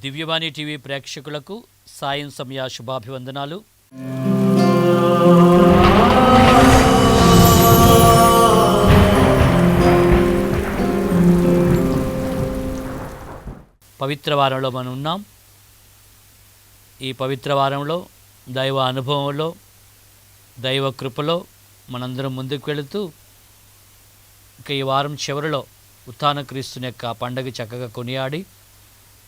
దివ్యవాణి TV ప్రేక్షకులకు సాయం సమయ శుభాభివందనాలు. పవిత్ర వారంలో మనం ఉన్నాం. ఈ పవిత్ర వారంలో దైవ అనుభవంలో, దైవ కృపలో మనందరం ముందుకు వెళుతూ ఇక ఈ వారం చివరిలో ఉత్థాన క్రీస్తుని యొక్క పండగ చక్కగా కొనియాడి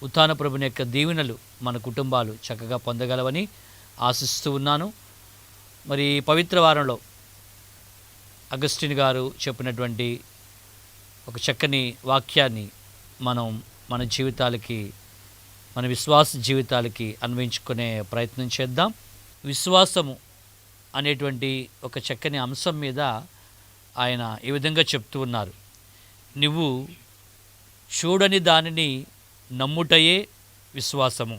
ఉత్థాన ప్రభుని యొక్క దీవెనలు మన కుటుంబాలు చక్కగా పొందగలవని ఆశిస్తూ ఉన్నాను. మరి పవిత్ర వారంలో అగస్టిన్ గారు చెప్పినటువంటి ఒక చక్కని వాక్యాన్ని మనం మన జీవితాలకి, మన విశ్వాస జీవితాలకి అన్వయించుకునే ప్రయత్నం చేద్దాం. విశ్వాసము అనేటువంటి ఒక చక్కని అంశం మీద ఆయన ఈ విధంగా చెప్తూ ఉన్నారు. నువ్వు చూడని దానిని నమ్ముటయే విశ్వాసము.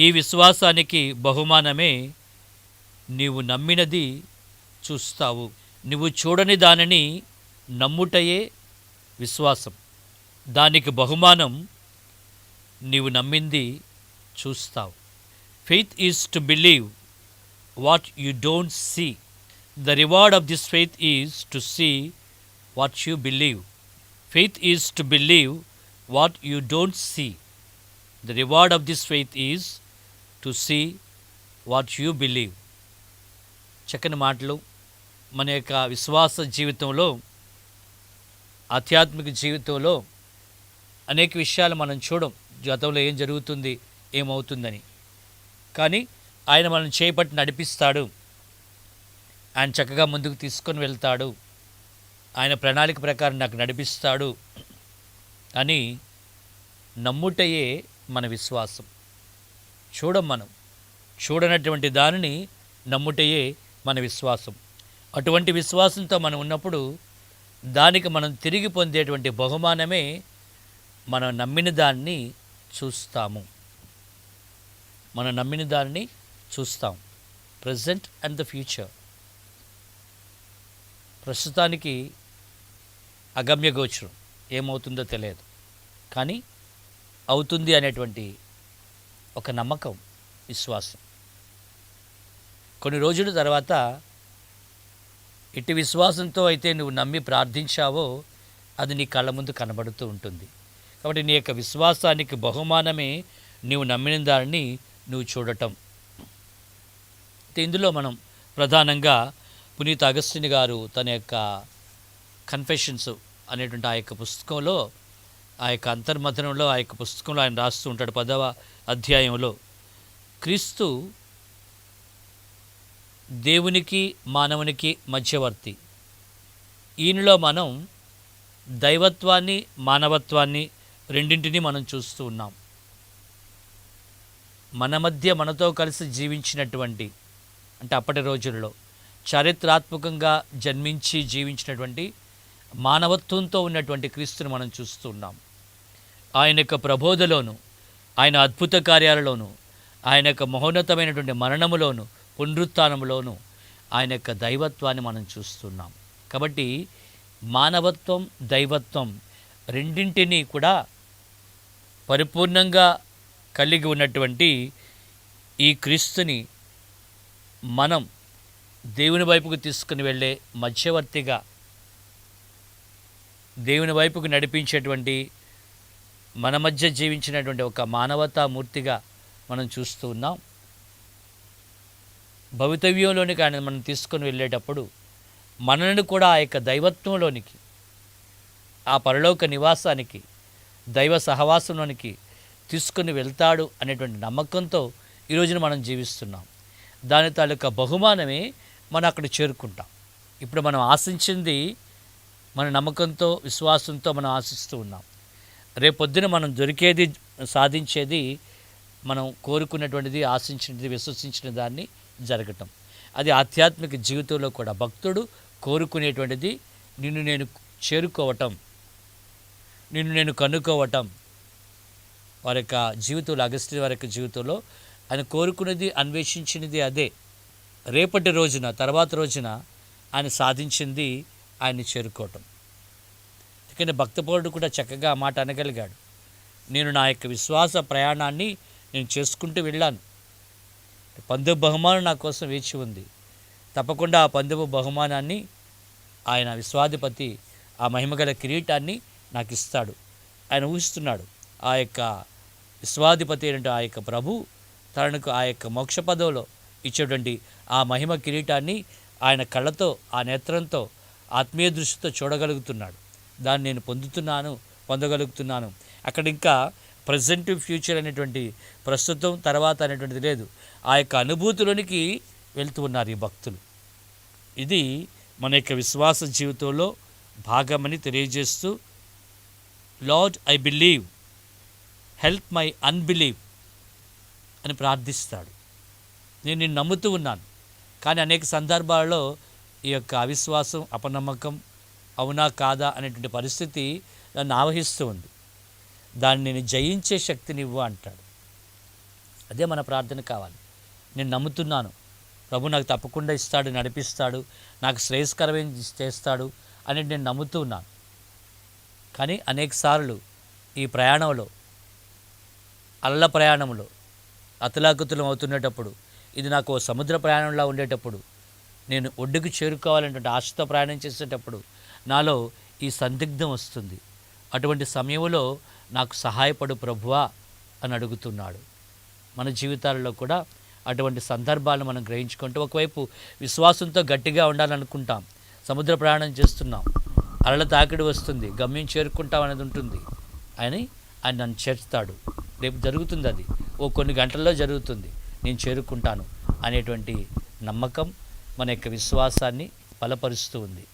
ఈ విశ్వాసానికి బహుమానమే నీవు నమ్మినది చూస్తావు. నువ్వు చూడని దానిని నమ్ముటయే విశ్వాసం. దానికి బహుమానం నీవు నమ్మింది చూస్తావు. Faith is to believe what you don't see. The reward of this faith is to see what you believe. Faith is to believe what you don't see. The reward of this faith is to see what you believe. చక్కని మాటలు. మన యొక్క విశ్వాస జీవితంలో, ఆధ్యాత్మిక జీవితంలో అనేక విషయాలు మనం చూడం. గతంలో ఏం జరుగుతుంది, ఏమవుతుందని. కానీ ఆయన మనం చేపట్టి నడిపిస్తాడు. ఆయన చక్కగా ముందుకు తీసుకొని వెళ్తాడు. ఆయన ప్రణాళిక ప్రకారం నాకు నడిపిస్తాడు అని నమ్ముటయే మన విశ్వాసం. మనం చూడనటువంటి దానిని నమ్ముటయే మన విశ్వాసం. అటువంటి విశ్వాసంతో మనం ఉన్నప్పుడు దానికి మనం తిరిగి పొందేటువంటి బహుమానమే మనం నమ్మిన దాన్ని చూస్తాము. మనం నమ్మిన దాన్ని చూస్తాం. Present and the future. ప్రస్తుతానికి అగమ్యగోచరం, ఏమవుతుందో తెలియదు. కానీ అవుతుంది అనేటువంటి ఒక నమ్మకం, విశ్వాసం. కొన్ని రోజుల తర్వాత ఎట్టి విశ్వాసంతో అయితే నువ్వు నమ్మి ప్రార్థించావో అది నీ కళ్ళ ముందు కనబడుతూ ఉంటుంది. కాబట్టి నీ యొక్క విశ్వాసానికి బహుమానమే నీవు నమ్మిన దానిని నువ్వు చూడటం. ఇందులో మనం ప్రధానంగా పునీత అగస్టిన్ గారు తన యొక్క కన్ఫెషన్స్ అనేటువంటి ఆ యొక్క పుస్తకంలో, ఆ యొక్క అంతర్మథనంలో, ఆ యొక్క పుస్తకంలో ఆయన రాస్తూ ఉంటాడు. 10వ అధ్యాయంలో క్రీస్తు దేవునికి మానవునికి మధ్యవర్తి. ఈయనలో మనం దైవత్వాన్ని, మానవత్వాన్ని రెండింటినీ మనం చూస్తూ ఉన్నాం. మన మధ్య మనతో కలిసి జీవించినటువంటి, అంటే అప్పటి రోజుల్లో చారిత్రాత్మకంగా జన్మించి జీవించినటువంటి మానవత్వంతో ఉన్నటువంటి క్రీస్తుని మనం చూస్తూ ఉన్నాం. ఆయన యొక్క ప్రబోధలోను, ఆయన అద్భుత కార్యాలలోను, ఆయన యొక్క మహోన్నతమైనటువంటి మరణములోను, పునరుత్థానములోను ఆయన యొక్క దైవత్వాన్ని మనం చూస్తున్నాం. కాబట్టి మానవత్వం, దైవత్వం రెండింటినీ కూడా పరిపూర్ణంగా కలిగి ఉన్నటువంటి ఈ క్రీస్తుని మనం దేవుని వైపుకు తీసుకుని వెళ్ళే మధ్యవర్తిగా, దేవుని వైపుకు నడిపించేటువంటి, మన మధ్య జీవించినటువంటి ఒక మానవతామూర్తిగా మనం చూస్తూ ఉన్నాం. భవితవ్యంలోనికి ఆయన మనం తీసుకొని వెళ్ళేటప్పుడు మనల్ని కూడా ఆ యొక్క దైవత్వంలోనికి, ఆ పరలోక నివాసానికి, దైవ సహవాసంలోనికి తీసుకుని వెళ్తాడు అనేటువంటి నమ్మకంతో ఈరోజున మనం జీవిస్తున్నాం. దాని తాలూకా బహుమానమే మనం అక్కడ చేరుకుంటాం. ఇప్పుడు మనం ఆశించింది మన నమ్మకంతో, విశ్వాసంతో మనం ఆశిస్తూ ఉన్నాం. రేపొద్దున మనం దొరికేది, సాధించేది, మనం కోరుకున్నటువంటిది, ఆశించినది, విశ్వసించిన దాన్ని జరగటం. అది ఆధ్యాత్మిక జీవితంలో కూడా భక్తుడు కోరుకునేటువంటిది నిన్ను నేను చేరుకోవటం, నిన్ను నేను కనుక్కోవటం. వారి యొక్క జీవితంలో, అగస్టిన్ వారి యొక్క జీవితంలో ఆయన కోరుకున్నది, అన్వేషించినది అదే. రేపటి రోజున తర్వాత రోజున ఆయన సాధించింది ఆయన్ని చేరుకోవటం. అందుకని భక్తపౌరుడు కూడా చక్కగా ఆ మాట అనగలిగాడు, నేను నా యొక్క విశ్వాస ప్రయాణాన్ని నేను చేసుకుంటూ వెళ్ళాను. పందెపు బహుమానం నా కోసం వేచి ఉంది. తప్పకుండా ఆ పందెపు బహుమానాన్ని ఆయన విశ్వాధిపతి ఆ మహిమగల కిరీటాన్ని నాకు ఇస్తాడు. ఆయన ఊహిస్తున్నాడు ఆ యొక్క విశ్వాధిపతి అయినటువంటి ఆ యొక్క ప్రభు తనకు ఆ యొక్క మోక్ష పదవిలో ఇచ్చేటువంటి ఆ మహిమ కిరీటాన్ని ఆయన కళ్ళతో ఆ నేత్రంతో ఆత్మీయ దృష్టితో చూడగలుగుతున్నాడు. దాన్ని నేను పొందగలుగుతున్నాను. అక్కడ ఇంకా ప్రజెంట్ ఫ్యూచర్ అనేటువంటి ప్రస్తుతం తర్వాత అనేటువంటిది లేదు. ఆ యొక్క అనుభూతిలోనికి వెళ్తూ ఉన్నారు ఈ భక్తులు. ఇది మన యొక్క విశ్వాస జీవితంలో భాగమని తెలియజేస్తూ, lord I believe, help my unbelieve అని ప్రార్థిస్తాడు. నేను నిన్ను నమ్ముతూ ఉన్నాను, కానీ అనేక సందర్భాల్లో ఈ యొక్క అవిశ్వాసం, అపనమ్మకం, అవునా కాదా అనేటువంటి పరిస్థితి నన్ను ఆవహిస్తూ ఉంది. దాన్ని నేను జయించే శక్తిని ఇవ్వు అంటాడు. అదే మన ప్రార్థన కావాలి. నేను నమ్ముతున్నాను, ప్రభు నాకు తప్పకుండా ఇస్తాడు, నడిపిస్తాడు, నాకు శ్రేయస్కరమైన చేస్తాడు అని నేను నమ్ముతూ ఉన్నాను. కానీ అనేక సార్లు ఈ ప్రయాణంలో, అల్ల ప్రయాణంలో అతలాకుతలం అవుతున్నప్పుడు, ఇది నాకు సముద్ర ప్రయాణంలా ఉండేటప్పుడు, నేను ఒడ్డుకు చేరుకోవాలనేటువంటి ఆశతో ప్రయాణం చేసేటప్పుడు నాలో ఈ సందిగ్ధం వస్తుంది. అటువంటి సమయంలో నాకు సహాయపడు ప్రభువా అని అడుగుతున్నాడు. మన జీవితాలలో కూడా అటువంటి సందర్భాలను మనం గ్రహించుకుంటూ, ఒకవైపు విశ్వాసంతో గట్టిగా ఉండాలనుకుంటాం, సముద్ర ప్రయాణం చేస్తున్నాం, అలల తాకిడి వస్తుంది, గమ్యం చేరుకుంటాం అనేది ఉంటుంది. ఆయన నన్ను చేర్చుతాడు, రేపు జరుగుతుంది, అది కొన్ని గంటల్లో జరుగుతుంది, నేను చేరుకుంటాను అనేటువంటి నమ్మకం మన యొక్క విశ్వాసాన్ని బలపరుస్తూ ఉంది.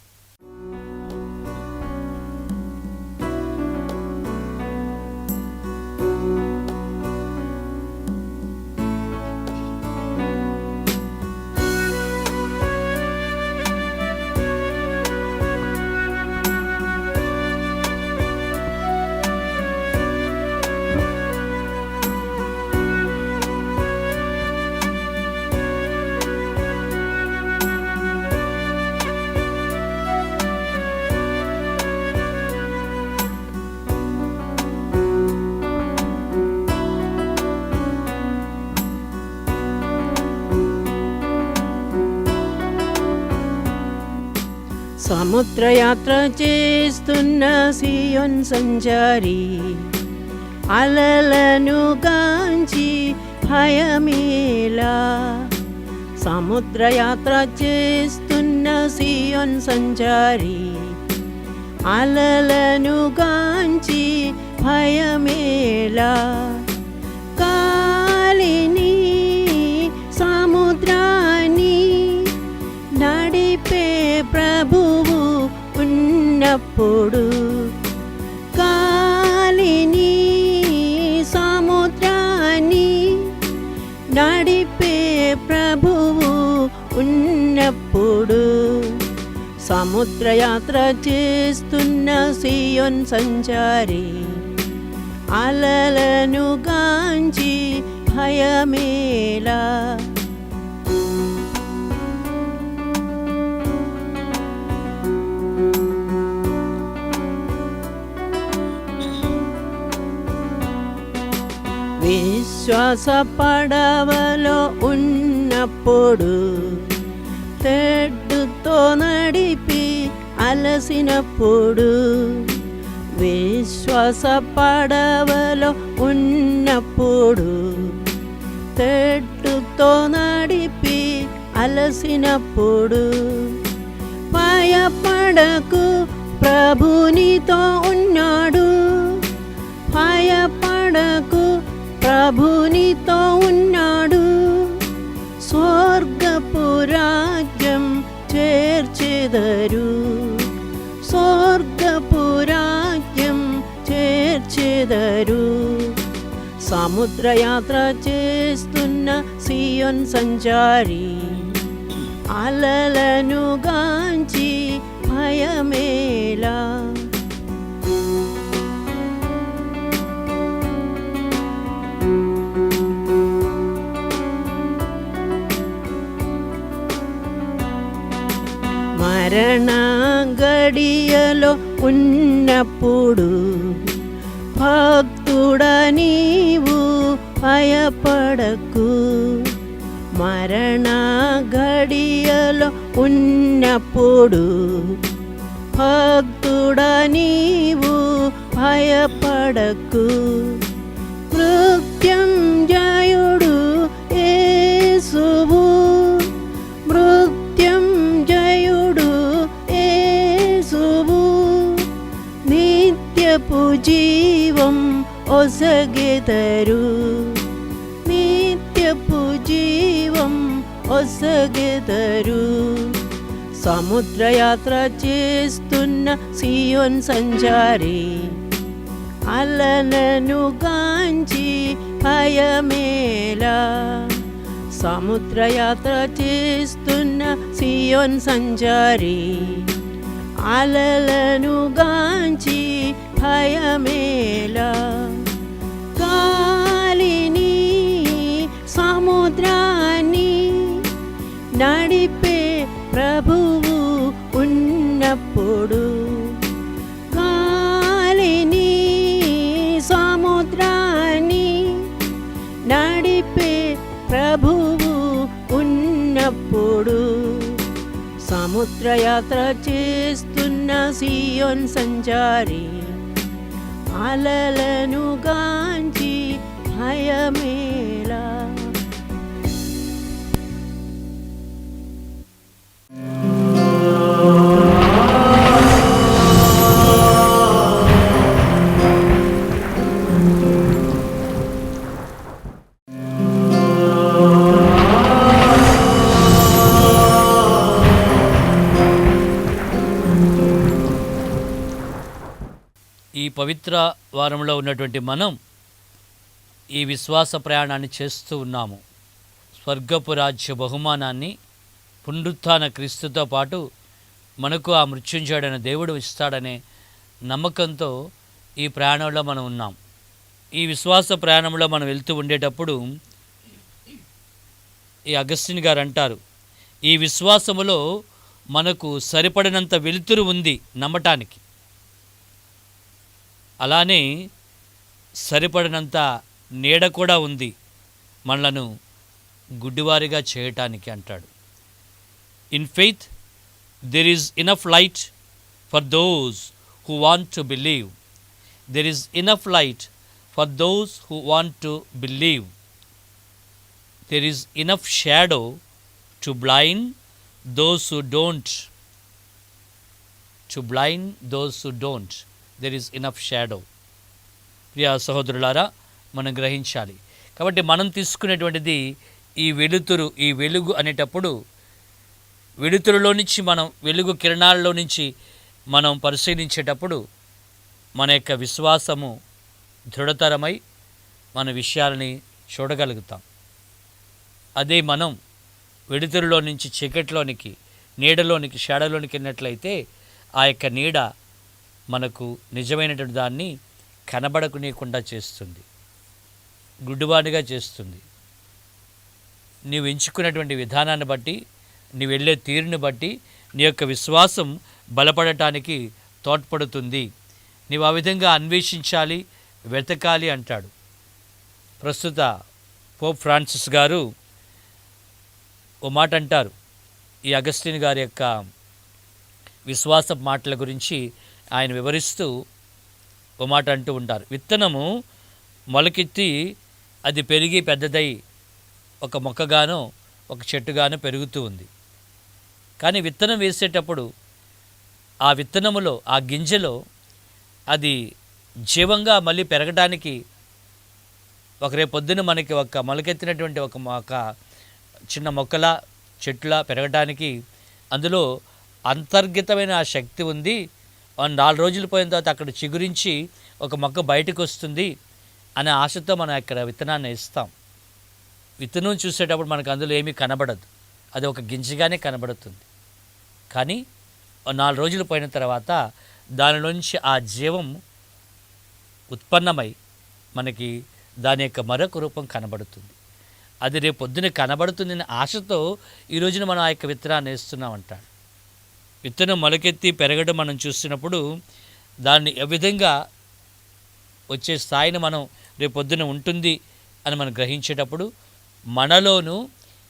సముద్రయాత్ర చేస్తున్న సియోన్ సంచారి, అలలను గాంచి భయమేలా. సముద్రయాత్ర చేస్తున్న సియోన్ సంచారి, అలలను గాంచి భయమేలా. కాలిని సముద్రాన్ని నడిపే ప్రభువు ఉన్నప్పుడు, కాలిని సముద్రాన్ని నడిపే ప్రభువు ఉన్నప్పుడు, సముద్రయాత్ర చేస్తున్న సియోన్ సంచారి, అలలను గాంచి భయమేలా. విశ్వాస పడవలో ఉన్నప్పుడు, తెడ్డుతో నడిపి అలసినప్పుడు, విశ్వాస పడవలో ఉన్నప్పుడు, తెడ్డుతో నడిపి అలసినప్పుడు, భయపడకు ప్రభునితో ఉన్నాడు, భయపడకు ప్రభునితో ఉన్నాడు, స్వర్గపు రాజ్యం చేర్చెదరు, స్వర్గపు రాజ్యం చేర్చెదరు. సముద్రయాత్ర చేస్తున్న సియోన్ సంచారి, అలలను గాంచి భయమేలా. మరణ గడియలో ఉన్నప్పుడు భక్తుడా నీవు భయపడకు. మరణ గడియలో ఉన్నప్పుడు భక్తుడా నీవు భయపడకు. మృత్యుంజయుడు యేసువు, మృత్యుంజయుడు యేసువు, నిత్యపు జీవం ఒసగెదరు, నిత్యపు జీవం ఒసగెదరు. సముద్రయాత్ర చేస్తున్న సియోన్ సంచారి, అలలను గాంచి భయమేలా. సముద్రయాత్ర చేస్తున్న సియోన్ సంచారి, అలలను గాంచి భయమేలా. గాలిని సముద్రాన్ని నడిపే ప్రభువు ఉన్నప్పుడు, గాలిని సముద్రాన్ని నడిపే ప్రభువు ఉన్నప్పుడు, సముద్రయాత్ర చేస్తున్న సియోన్ సంచారి, అలలను గాంచి భయమేలా. ఈ పవిత్ర వారంలో ఉన్నటువంటి మనం ఈ విశ్వాస ప్రయాణాన్ని చేస్తూ ఉన్నాము. స్వర్గపు రాజ్య బహుమానాన్ని పునరుత్థాన క్రీస్తుతో పాటు మనకు ఆ మృత్యుంజయుడైన దేవుడు ఇస్తాడనే నమ్మకంతో ఈ ప్రయాణంలో మనం ఉన్నాం. ఈ విశ్వాస ప్రయాణంలో మనం వెళ్తూ ఉండేటప్పుడు ఈ అగస్టిన్ గారు అంటారు, ఈ విశ్వాసములో మనకు సరిపడినంత వెలుతురు ఉంది నమ్మటానికి, అలానే సరిపడినంత నీడ కూడా ఉంది మనలను గుడ్డివారిగా చేయటానికి అంటాడు. In faith there is enough light for those who want to believe. There is enough light for those who want to believe. There is enough shadow to blind those who don't. To blind those who don't. There is enough shadow. ప్రియ సహోదరులారా, మనం గ్రహించాలి. కాబట్టి మనం తీసుకునేటువంటిది ఈ వెలుతురు, ఈ వెలుగు అనేటప్పుడు వెలుతురులో నుంచి మనం వెలుగు కిరణాల్లో నుంచి మనం పరిశీలించేటప్పుడు మన యొక్క విశ్వాసము దృఢతరమై మన విషయాలని చూడగలుగుతాం. అదే మనం వెలుతురులో నుంచి చీకటిలోనికి, నీడలోనికి, షాడోలోనికి వెళ్ళినట్లయితే ఆ యొక్క నీడ మనకు నిజమైనటువంటి దాన్ని కనబడకునేకుండా చేస్తుంది, గుడ్డివాడిగా చేస్తుంది. నీవు ఎంచుకున్నటువంటి విధానాన్ని బట్టి, నీవు వెళ్ళే తీరుని బట్టి నీ యొక్క విశ్వాసం బలపడటానికి తోడ్పడుతుంది. నీవు ఆ విధంగా అన్వేషించాలి, వెతకాలి అంటాడు. ప్రస్తుత పోప్ ఫ్రాన్సిస్ గారు ఓ మాట అంటారు. ఈ అగస్టిన్ గారి యొక్క విశ్వాస మాటల గురించి ఆయన వివరిస్తూ ఓ మాట అంటూ ఉంటారు. విత్తనము మొలకెత్తి అది పెరిగి పెద్దదై ఒక మొక్కగానో ఒక చెట్టుగానో పెరుగుతూ ఉంది. కానీ విత్తనం వేసేటప్పుడు ఆ విత్తనములో, ఆ గింజలో అది జీవంగా మళ్ళీ పెరగడానికి రేపు పొద్దున మనకి ఒక మొలకెత్తినటువంటి ఒక చిన్న మొక్కల చెట్ల పెరగడానికి అందులో అంతర్గతమైన ఆ శక్తి ఉంది. 4 రోజులు పోయిన తర్వాత అక్కడ చిగురించి ఒక మొక్క బయటకు వస్తుంది అనే ఆశతో మనం ఇక్కడ విత్తనాన్ని ఇస్తాం. విత్తనం చూసేటప్పుడు మనకు అందులో ఏమీ కనబడదు, అది ఒక గింజగానే కనబడుతుంది. కానీ 4 రోజులు పోయిన తర్వాత దానిలోంచి ఆ జీవం ఉత్పన్నమై మనకి దాని యొక్క మరొక రూపం కనబడుతుంది. అది రేపు పొద్దున కనబడుతుందనే ఆశతో ఈ రోజున మనం ఆ యొక్క విత్తనాన్ని వేస్తున్నామంటాడు. విత్తనం మొలకెత్తి పెరగడం మనం చూస్తున్నప్పుడు దాన్ని ఏ విధంగా వచ్చే స్థాయిని మనం రేపొద్దున ఉంటుంది అని మనం గ్రహించేటప్పుడు మనలోనూ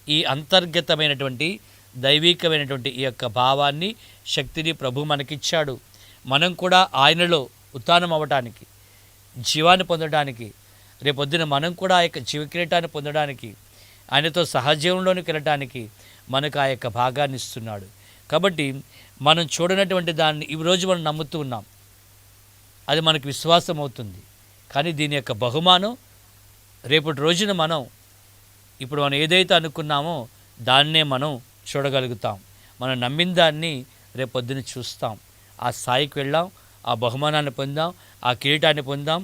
ఈ అంతర్గతమైనటువంటి దైవికమైనటువంటి ఈ యొక్క భావాన్ని, శక్తిని ప్రభు మనకిచ్చాడు. మనం కూడా ఆయనలో ఉత్థానం అవ్వటానికి, జీవాన్ని పొందడానికి, రేపొద్దున మనం కూడా ఆ యొక్క జీవకిరీటాన్ని పొందడానికి, ఆయనతో సహజీవంలోనికి వెళ్ళటానికి మనకు ఆ యొక్క భాగాన్ని ఇస్తున్నాడు. కాబట్టి మనం చూడనటువంటి దాన్ని ఈరోజు మనం నమ్ముతూ ఉన్నాం, అది మనకు విశ్వాసం అవుతుంది. కానీ దీని యొక్క బహుమానం రేపటి రోజున ఇప్పుడు మనం ఏదైతే అనుకున్నామో దాన్నే మనం చూడగలుగుతాం. మనం నమ్మిన దాన్ని రేపొద్దున చూస్తాం. ఆ స్థాయికి వెళ్ళాం, ఆ బహుమానాన్ని పొందాం, ఆ కిరీటాన్ని పొందాం.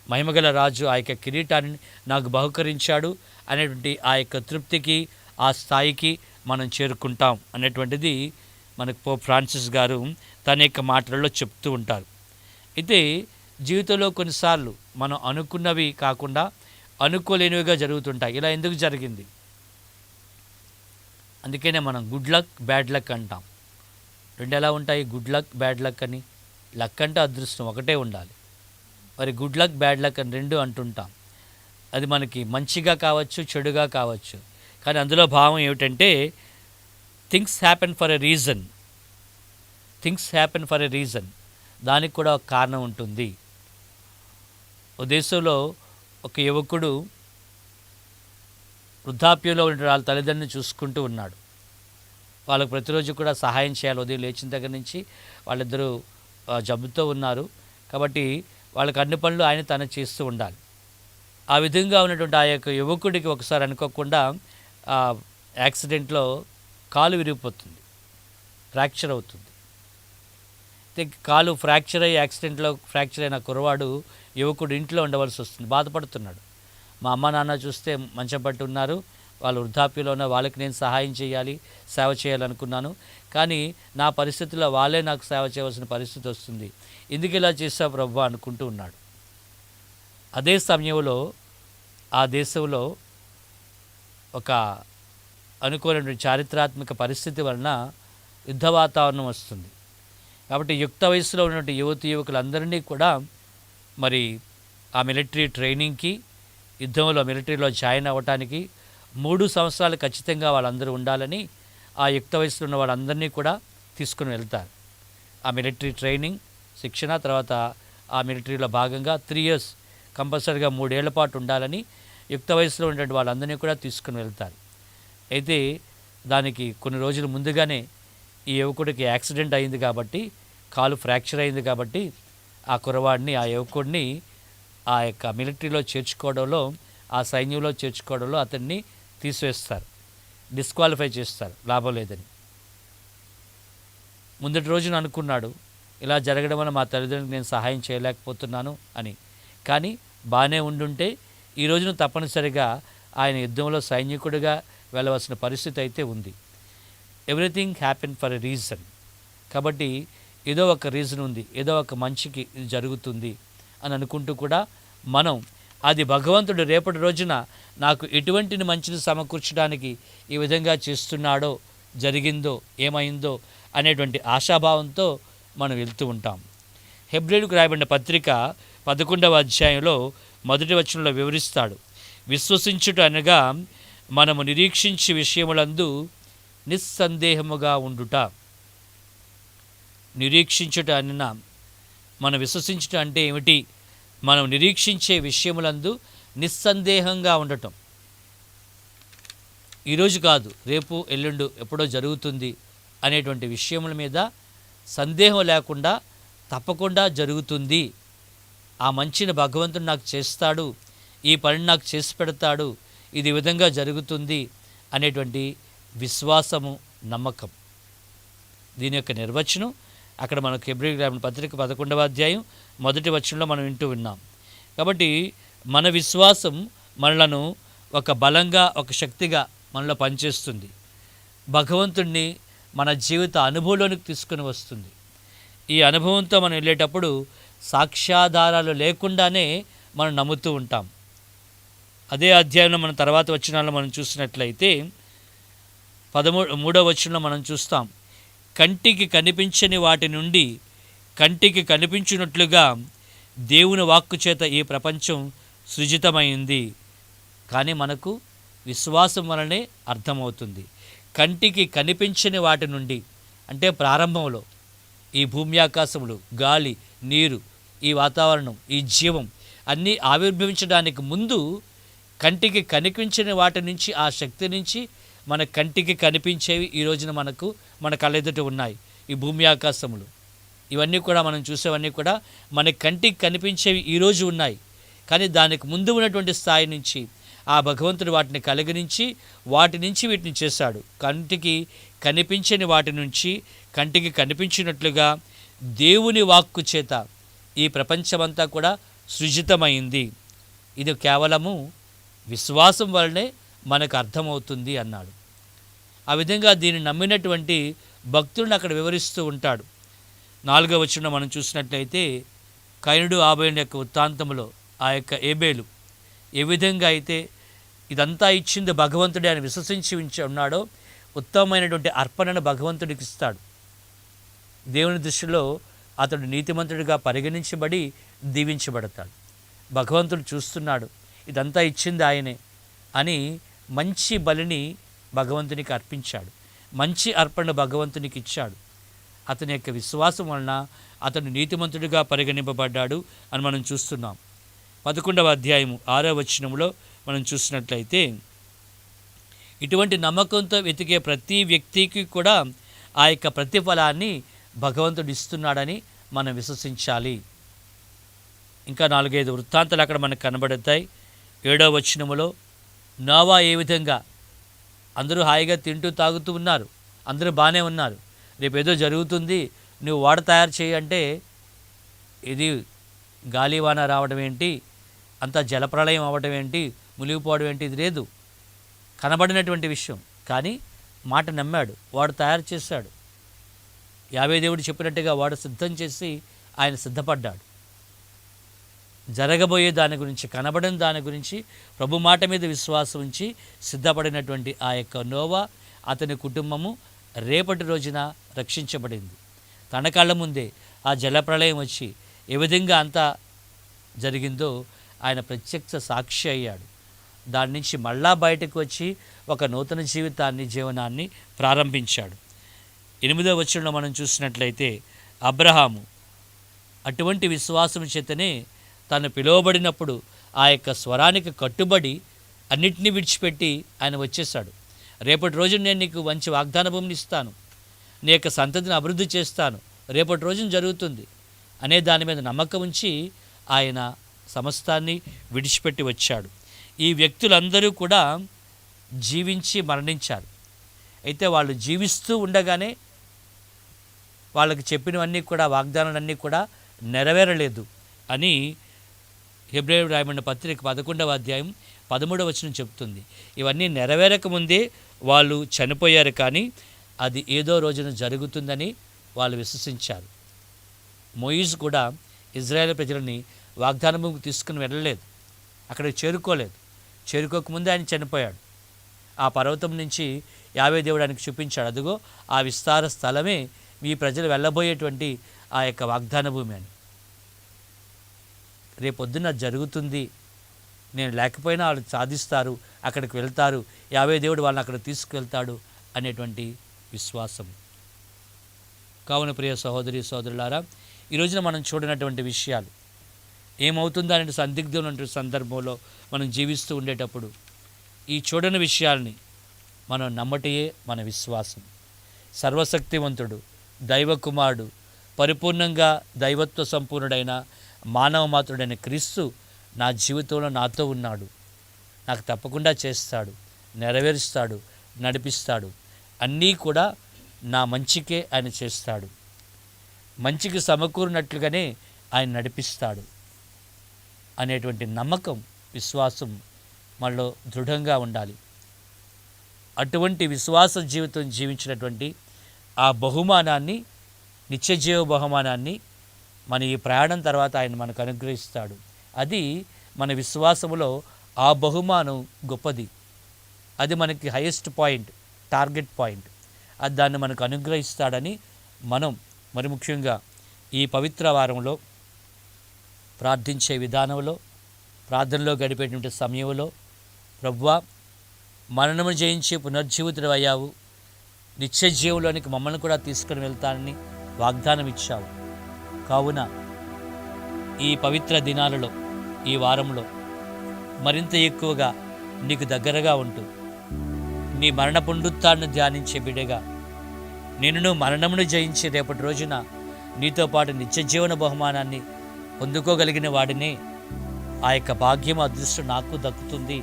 మహిమగల రాజు ఆ యొక్క కిరీటాన్ని నాకు బహుకరించాడు అనేటువంటి ఆ యొక్క తృప్తికి, ఆ స్థాయికి మనం చేరుకుంటాం అనేటువంటిది మనకు పోప్ ఫ్రాన్సిస్ గారు తన యొక్క మాటలలో చెప్తూ ఉంటారు. అయితే జీవితంలో కొన్నిసార్లు మనం అనుకున్నవి కాకుండా అనుకోలేనివిగా జరుగుతుంటాయి. ఇలా ఎందుకు జరిగింది? అందుకనే మనం గుడ్ లక్, బ్యాడ్ లక్ అంటాం. రెండు ఎలా ఉంటాయి? గుడ్ లక్, బ్యాడ్ లక్ అని. లక్ అంటే అదృష్టం ఒకటే ఉండాలి. మరి గుడ్ లక్, బ్యాడ్ లక్ అని రెండు అంటుంటాం. అది మనకి మంచిగా కావచ్చు, చెడుగా కావచ్చు. కానీ అందులో భావం ఏమిటంటే things happen for a reason. Things happen for a reason. దానికి కూడా ఒక కారణం ఉంటుంది. ఓ దేశంలో ఒక యువకుడు వృద్ధాప్యంలో ఉన్న వాళ్ళ తల్లిదండ్రులను చూసుకుంటూ ఉన్నాడు. వాళ్ళకు ప్రతిరోజు కూడా సహాయం చేయాలి. ఉదయం లేచిన దగ్గర నుంచి వాళ్ళిద్దరూ జబ్బుతో ఉన్నారు. కాబట్టి వాళ్ళకి అన్ని పనులు ఆయన తను చేస్తూ ఉండాలి. ఆ విధంగా ఉన్నటువంటి ఆ యొక్క యువకుడికి ఒకసారి అనుకోకుండా యాక్సిడెంట్లో కాలు విరిగిపోతుంది, ఫ్రాక్చర్ అవుతుంది. కాలు ఫ్రాక్చర్ అయ్యి యాక్సిడెంట్లో ఫ్రాక్చర్ అయిన కుర్రవాడు యువకుడు ఇంట్లో ఉండవలసి వస్తుంది. బాధపడుతున్నాడు. మా అమ్మ నాన్న చూస్తే మంచం పట్టి ఉన్నారు, వాళ్ళు వృద్ధాప్యంలో ఉన్న వాళ్ళకి నేను సహాయం చేయాలి, సేవ చేయాలనుకున్నాను. కానీ నా పరిస్థితుల్లో వాళ్ళే నాకు సేవ చేయవలసిన పరిస్థితి వస్తుంది. ఎందుకు ఇలా చేసావు ప్రభు అనుకుంటూ ఉన్నాడు. అదే సమయంలో ఆ దేశంలో ఒక అనుకోని చారిత్రాత్మక పరిస్థితి వలన యుద్ధ వాతావరణం వస్తుంది. కాబట్టి యుక్త వయసులో ఉన్నటువంటి యువకులందరినీ కూడా మరి ఆ మిలిటరీ ట్రైనింగ్కి, యుద్ధంలో మిలిటరీలో జాయిన్ అవ్వటానికి 3 సంవత్సరాలు ఖచ్చితంగా వాళ్ళందరూ ఉండాలని ఆ యుక్త వయసులో ఉన్న వాళ్ళందరినీ కూడా తీసుకుని వెళ్తారు. ఆ మిలిటరీ ట్రైనింగ్, శిక్షణ, తర్వాత ఆ మిలిటరీలో భాగంగా 3 years కంపల్సరీగా 3 ఏళ్ల పాటు ఉండాలని యుక్త వయసులో ఉన్నటువంటి వాళ్ళందరినీ కూడా తీసుకుని వెళ్తారు. అయితే దానికి కొన్ని రోజుల ముందుగానే ఈ యువకుడికి యాక్సిడెంట్ అయింది కాబట్టి, కాలు ఫ్రాక్చర్ అయింది కాబట్టి ఆ కుర్రవాడిని, ఆ యువకుడిని ఆ యొక్క మిలిటరీలో చేర్చుకోవడంలో, ఆ సైన్యంలో చేర్చుకోవడంలో అతన్ని తీసివేస్తారు, డిస్క్వాలిఫై చేస్తారు, లాభం లేదని. ముందటి రోజున అనుకున్నాడు ఇలా జరగడం వల్ల మా తల్లిదండ్రులకు నేను సహాయం చేయలేకపోతున్నాను అని. కానీ బాగానే ఉండుంటే ఈ రోజున తప్పనిసరిగా ఆయన యుద్ధంలో సైనికుడిగా వెళ్ళవలసిన పరిస్థితి అయితే ఉంది. Everything happen for a reason. కాబట్టి ఏదో ఒక రీజన్ ఉంది, ఏదో ఒక మంచికి ఇది జరుగుతుంది అని అనుకుంటూ కూడా మనం అది భగవంతుడు రేపటి రోజున నాకు ఎటువంటి మంచిని సమకూర్చడానికి ఈ విధంగా చేస్తున్నాడో, జరిగిందో, ఏమైందో అనేటువంటి ఆశాభావంతో మనం వెళ్తూ ఉంటాం. హెబ్రీయులకు రాయబడిన పత్రిక 11వ అధ్యాయంలో 1వ వచనంలో వివరిస్తాడు. విశ్వసించుట అనగా మనము నిరీక్షించే విషయములందు నిస్సందేహముగా ఉండుట. నిరీక్షించుట అన్న మనం విశ్వసించుట అంటే ఏమిటి? మనం నిరీక్షించే విషయములందు నిస్సందేహంగా ఉండటం. ఈరోజు కాదు, రేపు ఎల్లుండు ఎప్పుడో జరుగుతుంది అనేటువంటి విషయముల మీద సందేహం లేకుండా తప్పకుండా జరుగుతుంది. ఆ మంచిని భగవంతుడు నాకు చేస్తాడు, ఈ పని నాకు చేసి పెడతాడు, ఇది విధంగా జరుగుతుంది అనేటువంటి విశ్వాసము, నమ్మకం. దీని యొక్క నిర్వచనం అక్కడ మనకు హెబ్రీయులకు రాసిన పత్రిక 11వ అధ్యాయం 1వ వచనంలో మనం వింటూ ఉన్నాం. కాబట్టి మన విశ్వాసం మనలను ఒక బలంగా, ఒక శక్తిగా మనలో పనిచేస్తుంది. భగవంతుణ్ణి మన జీవిత అనుభవంలోనికి తీసుకుని వస్తుంది. ఈ అనుభవంతో మనం వెళ్ళేటప్పుడు సాక్ష్యాధారాలు లేకుండానే మనం నమ్ముతూ ఉంటాం. అదే అధ్యాయంలో మనం తర్వాత వచనాల్లో మనం చూసినట్లయితే 3వ వచనంలో మనం చూస్తాం, కంటికి కనిపించని వాటి నుండి కంటికి కనిపించినట్లుగా దేవుని వాక్కు చేత ఈ ప్రపంచం సృజితమైంది. కానీ మనకు విశ్వాసం వలనే అర్థమవుతుంది. కంటికి కనిపించని వాటి నుండి అంటే ప్రారంభంలో ఈ భూమి ఆకాశములు, గాలి, నీరు, ఈ వాతావరణం, ఈ జీవం అన్నీ ఆవిర్భవించడానికి ముందు కంటికి కనిపించని వాటి నుంచి, ఆ శక్తి నుంచి మన కంటికి కనిపించేవి ఈ రోజున మన కళ్ళెదుట ఉన్నాయి. ఈ భూమి ఆకాశములు ఇవన్నీ కూడా మనం చూసేవన్నీ కూడా మన కంటికి కనిపించేవి ఈరోజు ఉన్నాయి. కానీ దానికి ముందు ఉన్నటువంటి స్థాయి నుంచి ఆ భగవంతుడు వాటిని కలిగించి వాటి నుంచి వీటిని చేశాడు. కంటికి కనిపించని వాటి నుంచి కంటికి కనిపించినట్లుగా దేవుని వాక్కు చేత ఈ ప్రపంచమంతా కూడా సృజితమైంది. ఇది కేవలము విశ్వాసం వల్లనే మనకు అర్థమవుతుంది అన్నాడు. ఆ విధంగా దీన్ని నమ్మినటువంటి భక్తులను అక్కడ వివరిస్తూ ఉంటాడు. 4వ వచనం మనం చూసినట్లయితే, కయనుడు ఆబేలు యొక్క వృత్తాంతంలో ఆ యొక్క ఏబేలు ఏ విధంగా అయితే ఇదంతా ఇచ్చింది భగవంతుడే అని విశ్వసించి ఉన్నాడో ఉత్తమమైనటువంటి అర్పణను భగవంతుడికి ఇస్తాడు. దేవుని దృష్టిలో అతడు నీతిమంతుడిగా పరిగణించబడి దీవించబడతాడు. భగవంతుడు చూస్తున్నాడు, ఇదంతా ఇచ్చింది ఆయనే అని మంచి బలిని భగవంతునికి అర్పించాడు. మంచి అర్పణ భగవంతునికి ఇచ్చాడు. అతని యొక్క విశ్వాసం వలన అతను నీతిమంతుడిగా పరిగణింపబడ్డాడు అని మనం చూస్తున్నాం. 11వ అధ్యాయము 6వ వచనంలో మనం చూసినట్లయితే, ఇటువంటి నమ్మకంతో వెతికే ప్రతి వ్యక్తికి కూడా ఆ యొక్క ప్రతిఫలాన్ని భగవంతుడు ఇస్తున్నాడని మనం విశ్వసించాలి. ఇంకా 4-5 వృత్తాంతాలు అక్కడ మనకు కనబడతాయి. 7వ వచనములో నోవా ఏ విధంగా అందరూ హాయిగా తింటూ తాగుతూ ఉన్నారు, అందరూ బాగానే ఉన్నారు, రేపు ఏదో జరుగుతుంది, నువ్వు వాడ తయారు చేయి అంటే ఇది గాలివాన రావడం ఏంటి, అంతా జలప్రళయం అవ్వడం ఏంటి, మునిగిపోవడం ఏంటి, ఇది లేదు, కనబడినటువంటి విషయం. కానీ మాట నమ్మాడు, వాడు తయారు చేశాడు. యావే దేవుడు చెప్పినట్టుగా వాడు సిద్ధం చేసి ఆయన సిద్ధపడ్డాడు. జరగబోయే దాని గురించి, కనబడిన దాని గురించి ప్రభు మాట మీద విశ్వాసం ఉంచి సిద్ధపడినటువంటి ఆ యొక్క నోవా, అతని కుటుంబము రేపటి రోజున రక్షించబడింది. తన కళ్ళ ముందే ఆ జలప్రళయం వచ్చి ఏ విధంగా అంతా జరిగిందో ఆయన ప్రత్యక్ష సాక్షి అయ్యాడు. దాని నుంచి మళ్ళా బయటకు వచ్చి ఒక నూతన జీవనాన్ని ప్రారంభించాడు. 8వ వచనంలో మనం చూసినట్లయితే, అబ్రహాము అటువంటి విశ్వాసం చేతనే తను పిలువబడినప్పుడు ఆ యొక్క స్వరానికి కట్టుబడి అన్నిటినీ విడిచిపెట్టి ఆయన వచ్చేశాడు. రేపటి రోజున నేను నీకు మంచి వాగ్దాన భూమిని ఇస్తాను, నీ యొక్క సంతతిని అభివృద్ధి చేస్తాను, రేపటి రోజున జరుగుతుంది అనే దాని మీద నమ్మకం ఉంచి ఆయన సమస్తాన్ని విడిచిపెట్టి వచ్చాడు. ఈ వ్యక్తులందరూ కూడా జీవించి మరణించారు. అయితే వాళ్ళు జీవిస్తూ ఉండగానే వాళ్ళకి చెప్పినవన్నీ కూడా, వాగ్దానాలన్నీ కూడా నెరవేరలేదు అని హెబ్రేయులకు రాయబడిన పత్రిక 11వ అధ్యాయం 13వ వచనం చెప్తుంది. ఇవన్నీ నెరవేరక ముందే వాళ్ళు చనిపోయారు, కానీ అది ఏదో రోజున జరుగుతుందని వాళ్ళు విశ్వసించారు. మోయిస్ కూడా ఇజ్రాయేల్ ప్రజలని వాగ్దాన భూమికి తీసుకుని వెళ్ళలేదు, అక్కడికి చేరుకోకముందే ఆయన చనిపోయాడు. ఆ పర్వతం నుంచి యావే దేవుడు ఆయనకు చూపించాడు, అదిగో ఆ విస్తార స్థలమే మీ ప్రజలు వెళ్ళబోయేటువంటి ఆ యొక్క వాగ్దాన భూమి అని. రేపొద్దున జరుగుతుంది, నేను లేకపోయినా వాళ్ళు సాధిస్తారు, అక్కడికి వెళ్తారు, యావే దేవుడు వాళ్ళని అక్కడ తీసుకువెళ్తాడు అనేటువంటి విశ్వాసం. కావున ప్రియ సహోదరి సోదరులారా, ఈ రోజున మనం చూడనటువంటి విషయాలు ఏమవుతుందో అనే సందిగ్ధం సందర్భంలో మనం జీవిస్తూ ఉండేటప్పుడు ఈ చూడని విషయాల్ని మనం నమ్మటయే మన విశ్వాసం. సర్వశక్తివంతుడు, దైవ కుమారుడు, పరిపూర్ణంగా దైవత్వ సంపూర్ణుడైన మానవ మాత్రుడైన క్రీస్తు నా జీవితంలో నాతో ఉన్నాడు, నాకు తప్పకుండా చేస్తాడు, నెరవేరుస్తాడు, నడిపిస్తాడు, అన్నీ కూడా నా మంచికే ఆయన చేస్తాడు, మంచికి సమకూరినట్లుగానే ఆయన నడిపిస్తాడు అనేటువంటి నమ్మకం, విశ్వాసం మనలో దృఢంగా ఉండాలి. అటువంటి విశ్వాస జీవితం జీవించినటువంటి ఆ బహుమానాన్ని, నిత్యజీవ బహుమానాన్ని మన ఈ ప్రయాణం తర్వాత ఆయన మనకు అనుగ్రహిస్తాడు. అది మన విశ్వాసములో ఆ బహుమానం గొప్పది, అది మనకి హైయెస్ట్ పాయింట్, టార్గెట్ పాయింట్. అది దాన్ని మనకు అనుగ్రహిస్తాడని మనం మరి ముఖ్యంగా ఈ పవిత్ర వారంలో ప్రార్థించే విధానంలో, ప్రార్థనలో గడిపేటువంటి సమయంలో, ప్రభువా మరణము జయించి పునర్జీవితుడు అయ్యావు, నిత్య జీవులోనికి మమ్మల్ని కూడా తీసుకుని వెళ్తానని వాగ్దానం ఇచ్చావు. కావున ఈ పవిత్ర దినాలలో, ఈ వారంలో మరింత ఎక్కువగా నీకు దగ్గరగా ఉంటూ నీ మరణ పునరుత్థానాన్ని ధ్యానించే బిడ్డగా, నిన్ను మరణమును జయించి రేపటి రోజున నీతో పాటు నిత్య జీవన బహుమానాన్ని పొందుకోగలిగిన వాడినే ఆ యొక్క భాగ్యం, అదృష్టం నాకు దక్కుతుంది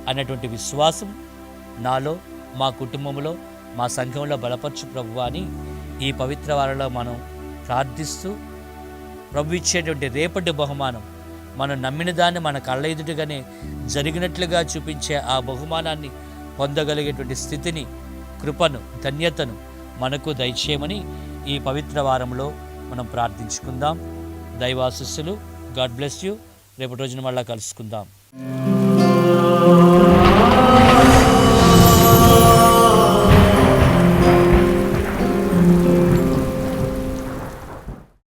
అన్నటువంటి విశ్వాసం నాలో, మా కుటుంబంలో, మా సంఘంలో బలపరచు ప్రభువా అని ఈ పవిత్ర వారంలో మనం ప్రార్థిస్తూ, ప్రభు ఇచ్చేటువంటి రేపటి బహుమానం మనం నమ్మిన దాన్ని మన కళ్ళ ఎదుటిగానే జరిగినట్లుగా చూపించే ఆ బహుమానాన్ని పొందగలిగేటువంటి స్థితిని, కృపను, ధన్యతను మనకు దయచేయమని ఈ పవిత్ర వారంలో మనం ప్రార్థించుకుందాం. దైవాశీస్సులు. God bless you. రేపటి రోజున మళ్ళా కలుసుకుందాం.